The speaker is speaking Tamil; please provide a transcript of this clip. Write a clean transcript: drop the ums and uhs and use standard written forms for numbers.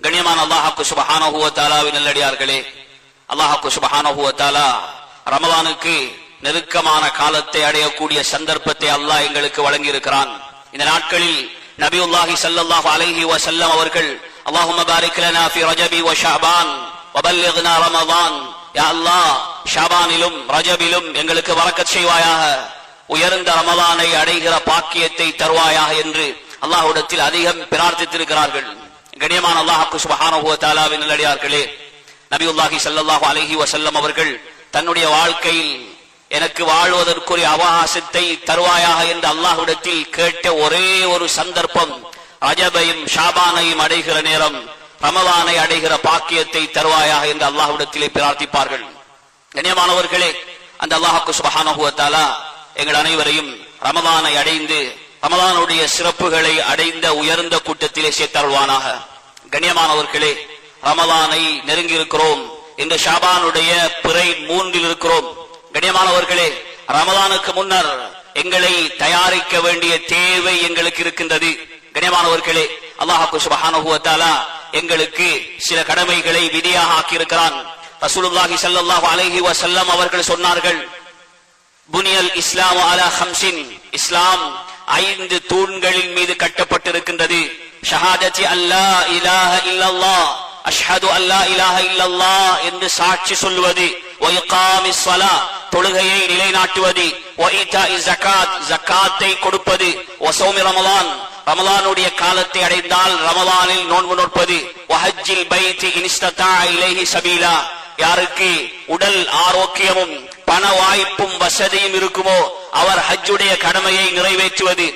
கண்ணியமான அல்லாஹ்வுக்கு சுப்ஹானஹு வ தஆலாவின் நல்லடியார்களே, அல்லாஹ்வுக்கு சுப்ஹானஹு வ தஆலா ரமலானுக்கு நெருக்கமான காலத்தை அடையக்கூடிய சந்தர்ப்பத்தை அல்லாஹ் எங்களுக்கு வழங்கி இருக்கிறான். இந்த நாட்களில் நபியுல்லாஹி ஸல்லல்லாஹு அலைஹி வஸல்லம் அவர்கள் அல்லாஹும்ம பாரிக் லனா ஃபி ரஜபி வ ஷஅபான் வ பல்லிக்னா ரமதான், யா அல்லாஹ் ஷஅபானிலும் ரஜபிலும் எங்களுக்கு பரக்கத் செய்வாயாக, உயர்ந்த ரமலானை அடைகிற பாக்கியத்தை தருவாயாக என்று அல்லாஹ்விடத்தில் அதிகம் பிரார்த்தித்திருக்கிறார்கள். கண்ணியமான அல்லாஹ்வுக்கு சுப்ஹானஹு வ தஆலாவின் நல்லடியார்களே, நபியுல்லாஹி ஸல்லல்லாஹு அலைஹி வஸல்லம் அவர்கள் தன்னுடைய வாழ்க்கையில் எனக்கு வாழ்வதற்குரிய அவகாசத்தை தருவாயாக என்று அல்லாஹ்விடத்தில் கேட்ட ஒரே ஒரு சந்தர்ப்பம் ரஜபையும் ஷாபானையும் அடைகிற நேரம், ரமலானை அடைகிற பாக்கியத்தை தருவாயாக என்று அல்லாஹ்விடத்திலே பிரார்த்திப்பார்கள். கண்ணியமானவர்களே, அந்த அல்லாஹ்வுக்கு சுப்ஹானஹு வ தஆலா எங்கள் அனைவரையும் ரமலானை அடைந்து ரமலானுடைய சிறப்புகளை அடைந்த உயர்ந்த கூட்டத்திலே சேர்த்தருள்வானாக. கண்ணியமானவர்களே, ரமலானை நெருங்கி இருக்கிறோம். இந்த ஷாபானுடைய பிறை 3 இருக்கிறோம். கண்ணியமானவர்களே, ரமலானுக்கு முன்னர் எங்களை தயாரிக்க வேண்டிய தேவை எங்களுக்கு இருக்கின்றது. கண்ணியமானவர்களே, அல்லாஹ்வுக்கு சுப்ஹானஹு வ தஆலா எங்களுக்கு சில கடமைகளை விதியாக ஆக்கியிருக்கிறான். ரசூலுல்லாஹி ஸல்லல்லாஹு அலைஹி வஸல்லம் அவர்கள் சொன்னார்கள், புனியல் இஸ்லாமு அலா ஹம்ஸின், இஸ்லாம் 5 தூண்களின் மீது கட்டப்பட்டிருக்கின்றது. ஷஹாதத்தி அல்லா இலாஹ இல்லல்லாஹ், அஷ்ஹது அல்லா இலாஹ இல்லல்லாஹ் என்று சாட்சி சொல்வது, வ இகாமிஸ் ஸலாத், தொழுகையை நிலைநாட்டுவது, வ ஈதாஇஸ் ஸகாத், ஜகாத்தை கொடுப்பது, வ ஸௌமி ரமலான், ரமலானுடைய காலத்தை அடைந்தால் ரமலானில் நோன்பு நோற்பது, வ ஹஜ்ஜில் பைத்தி இன் இஸ்ததா இலைஹி சபீலா, யாருக்கு உடல் ஆரோக்கியமும் பண வாய்ப்பும் வசதியும் இருக்குமோ அவர் ஹஜ்ஜுடைய கடமையை நிறைவேற்றுவது.